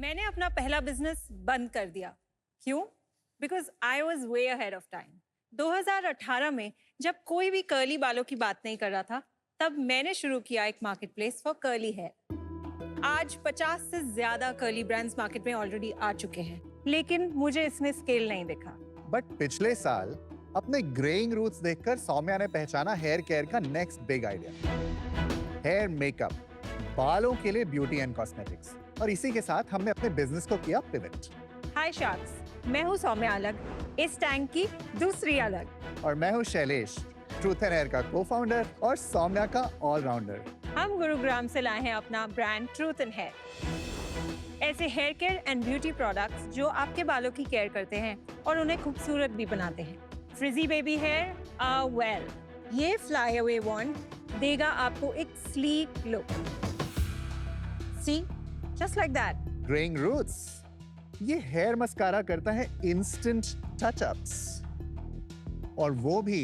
मैंने अपना पहला बिजनेस बंद कर दिया। क्यों? Because I was way ahead of time. 2018 में जब कोई भी कर्ली बालों की बात नहीं कर रहा था, तब मैंने शुरू किया एक market place for curly hair. आज 50 से ज्यादा कर्ली ब्रांड्स मार्केट में ऑलरेडी आ चुके हैं, लेकिन मुझे इसमें स्केल नहीं दिखा। बट पिछले साल अपने ग्रेइंग रूट्स देखकर सौम्या ने पहचाना हेयर केयर का next big idea, hair makeup, बालों के लिए ब्यूटी एंड कॉस्मेटिक्स। और इसी के साथ हमने अपने बिजनेस को किया पिवट। हाय शार्क्स, मैं हूँ सौम्या अलग, इस टैंक की दूसरी अलग। और मैं हूँ शैलेश, ट्रूथ एंड हेयर का को-फाउंडर और सौम्या का ऑलराउंडर। हम गुरुग्राम से लाए हैं अपना ब्रांड ट्रूथ एंड हेयर। ऐसे hair care and beauty products जो आपके बालों की केयर करते हैं और उन्हें खूबसूरत भी बनाते हैं। फ्रिजी बेबी हेयर, वेल, ये फ्लाई अवे वॉन्ड देगा आपको एक sleek look. See, just like that. Greying roots, ये हेयर मस्कारा करता है इंस्टेंट टचअप्स, और वो भी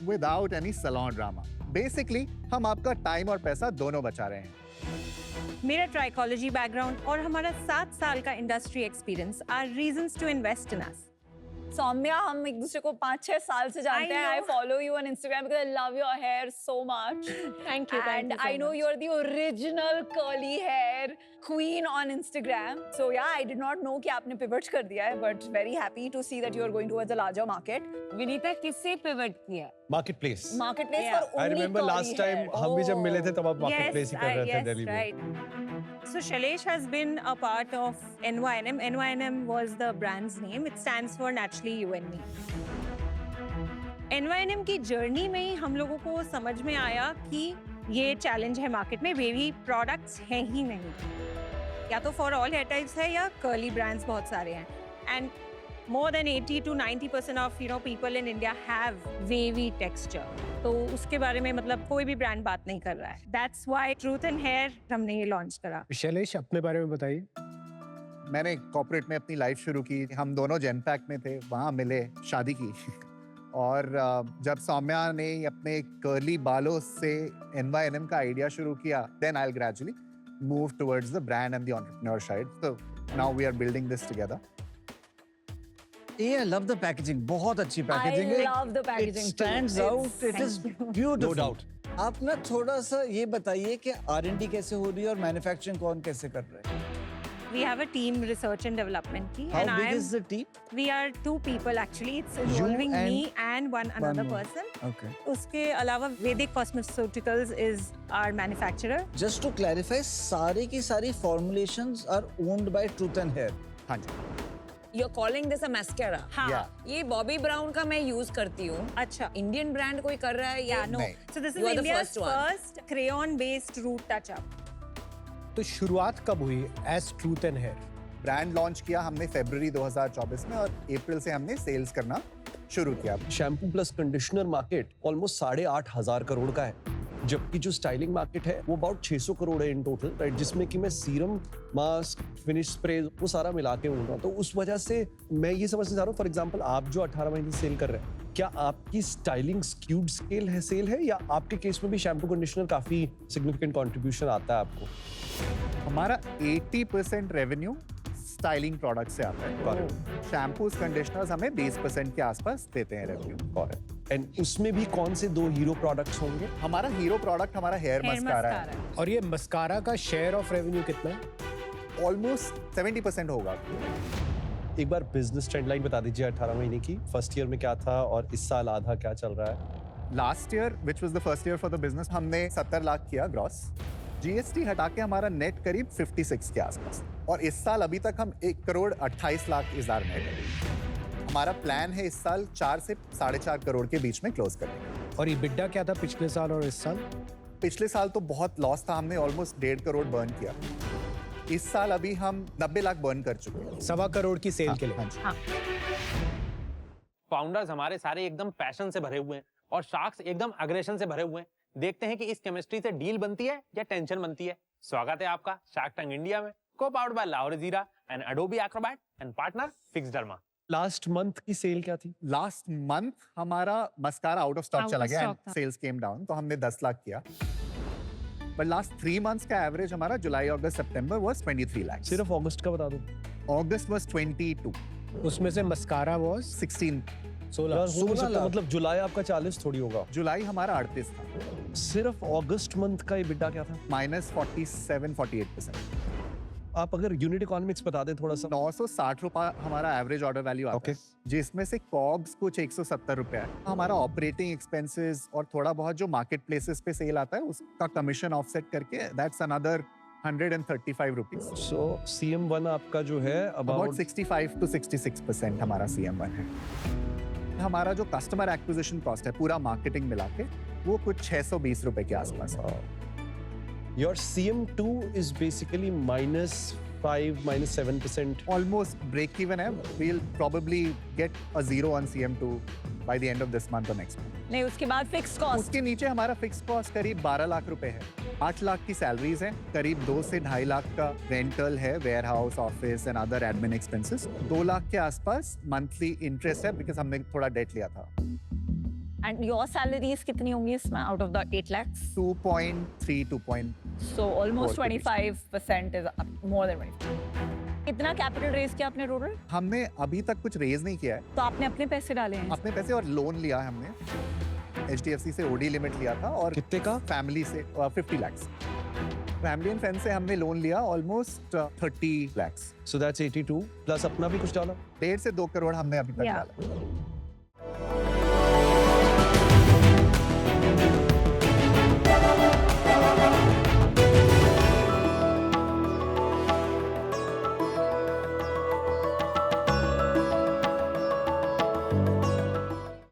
without any salon drama. Basically हम आपका टाइम और पैसा दोनों बचा रहे हैं। मेरा ट्राइकोलॉजी बैकग्राउंड और हमारा 7 साल का industry experience are reasons to invest in us. Saumya, हम एक दूसरे को 5-6 साल से जानते हैं। I follow you on Instagram because I love your hair so much. Thank you. And I know you're the original curly hair queen on Instagram. So yeah, I did not know कि आपने pivot कर दिया है, but very happy to see that you're going towards a larger market. Vinita, किससे pivot किया? Marketplace. Marketplace Yeah. for only I remember curly last time hair. हम भी जब Oh. मिले थे तब आप marketplace ही कर रहे थे दिल्ली में। Right. So Shailesh has been a part of NYNM. NYNM was the brand's name. It stands for Naturally You and Me. NYNM की जर्नी में ही हम लोगों को समझ में आया कि ये चैलेंज है मार्केट में, बेबी प्रोडक्ट्स हैं ही नहीं। या तो फॉर ऑल हेयर टाइप्स है या कर्ली ब्रांड्स बहुत सारे हैं। And more than 80 to 90% of people in India have wavy texture. तो उसके बारे में मतलब कोई भी ब्रांड बात नहीं कर रहा है। That's why Truth and Hair हमने ये लॉन्च करा। शैलेश, अपने बारे में बताइए। मैंने कॉर्पोरेट में अपनी लाइफ शुरू की। हम दोनों जेनपैक में थे, वहाँ मिले, शादी की। और जब सौम्या ने अपने कर्ली बालों से NYNM का आइडिया शुरू किया, then I'll gradually move towards the brand and the entrepreneur side. So now we are building this together. I love the packaging. बहुत अच्छी packaging है। I love the packaging It stands too. out. It is beautiful. No doubt. आप ना थोड़ा सा ये बताइए कि R&D कैसे हो रही है और मैन्युफैक्चरिंग कौन कैसे कर रहे हैं? We have a team research and development की, How and big is the team? we are 2 people actually. It's involving and me and one another more. person. Okay. उसके अलावा Vedic Cosmeceuticals is our manufacturer. Just to clarify, सारी की सारी formulations are owned by Truth and Hair. हाँ जी। You're calling this a mascara? हाँ। Yeah. ये Bobby brown का मैं यूज करती हूँ। अच्छा। इंडियन ब्रांड कोई कर रहा है? Yeah, no. नहीं। So this is You are the India's first one. first crayon-based root touch-up. तो शुरुआत कब हुई as truth and hair? Brand launch किया हमने फरवरी 2024 में, और अप्रैल से हमने सेल्स करना शुरू किया। Shampoo plus conditioner market almost 8,500 crore का है, जबकि जो स्टाइलिंग मार्केट है वो अबाउट 600 करोड़ है इन टोटल, राइट? जिसमें कि मैं सीरम, मास्क, फिनिश स्प्रे वो सारा मिला के हूँ। तो उस वजह से मैं ये समझना चाह रहा हूँ, फॉर एग्जांपल आप जो 18 महीने सेल कर रहे हैं, क्या आपकी स्टाइलिंग स्क्यूड स्केल है, सेल है, या आपके केस में भी शैम्पू कंडीशनर काफी सिग्निफिकेंट कंट्रीब्यूशन आता है आपको? हमारा 80% रेवेन्यू स्टाइलिंग प्रोडक्ट से आता है। शैम्पूज, कंडीशनर्स हमें 20% के आसपास देते हैं रेवेन्यू। एंड उसमें भी कौन से 2 हीरो प्रोडक्ट्स होंगे? हमारा हीरो प्रोडक्ट हमारा हेयर Hair मस्कारा mascara. है। और ये मस्कारा का शेयर ऑफ रेवेन्यू कितना है? ऑलमोस्ट 70% होगा। एक बार बिजनेस ट्रेंड लाइन बता दीजिए 18 महीने की। फर्स्ट ईयर में क्या था और इस साल आधा क्या चल रहा है? Last year, which was the first year for the business, हमने 70 लाख किया ग्रॉस। जीएसटी हटा के हमारा नेट करीब 56 के आसपास, और इस साल अभी तक हम 1,28,00,000 नेट। हमारा प्लान है इस साल 4 से 4.5 करोड़ के बीच में क्लोज करने। और EBITDA क्या था पिछले साल और इस साल? पिछले साल तो बहुत लॉस था, हमने ऑलमोस्ट 1.5 करोड़ बर्न किया। इस साल अभी हम 90 लाख बर्न कर चुके हैं। 1.25 करोड़ की सेल के लिए। हाँ जी। हाँ। फाउंडर्स हमारे सारे एकदम पैशन से भरे हुए हैं और शार्क्स एकदम अग्रेशन से भरे हुए हैं। देखते हैं कि इस केमिस्ट्री से डील बनती है या टेंशन बनती है। स्वागत है आपका शार्क टैंक इंडिया में, को-पावर्ड बाय लाहौर जीरा and Adobe Acrobat and partner fix derma. Last month की सेल क्या थी? लास्ट मंथ हमारा mascara out of stock Out चला of गया, stock था। सेल्स केम डाउन, तो हमने 10 लाख किया। बट लास्ट 3 months का एवरेज हमारा जुलाई अगस्त सितंबर वाज 23 lakhs. सिर्फ अगस्त का बता दो। अगस्त वाज 22, उसमें से मस्कारा वाज 16. 16। यार, हो नहीं 16 सकता, लाख। मतलब जुलाई आपका 40 थोड़ी होगा। जुलाई हमारा 38 था, सिर्फ अगस्त मंथ का EBITDA क्या था? -47-48%. आप अगर यूनिट इकोनॉमिक्स बता दें थोड़ा सा। 960 रुपए हमारा एवरेज ऑर्डर वैल्यू आता Okay. है, जिसमें से कॉग्स कुछ 170 रुपए है. हमारा ऑपरेटिंग एक्सपेंसेस और थोड़ा बहुत जो मार्केट प्लेसेस पे सेल आता है उसका कमीशन ऑफसेट करके that's another 135 rupees. So CM1 आपका जो है अबाउट अबाउट 65 to 66% हमारा CM1 है. हमारा जो कस्टमर एक्विजिशन कॉस्ट है पूरा मार्केटिंग मिला के वो कुछ 620 रुपए के आसपास है. Your CM2 is basically -5 -7%। Almost break even है. We'll probably get a zero on CM2 by the end of this month or next month. नहीं, उसके बाद फिक्स कॉस्ट उसके नीचे हमारा फिक्स कॉस्ट करीब 12 लाख रुपए है. 8 लाख की सैलरीज हैं, करीब 2 से 2.5 लाख का रेंटल है, warehouse, office and other admin expenses. 2 lakh के आसपास मंथली इंटरेस्ट है बिकॉज हमने थोड़ा डेट लिया था. एंड योर सैलरीज कितनी होंगी इसमें out of the 8 lakhs? 2.3 2. So almost 4%. 25% is more than 25. कितना कैपिटल रेज किया आपने टोटल? हमने अभी तक कुछ रेज नहीं किया है. तो आपने अपने पैसे डाले हैं? अपने पैसे और लोन लिया है हमने. HDFC से OD लिमिट लिया था और कितने का? फैमिली से 50 lakhs. फैमिली एंड फ्रेंड से हमने लोन लिया almost 30 lakhs. So that's 82 plus अपना भी कुछ डाला। 1.5 से 2 करोड़ हमने अभी तक Yeah. डाला.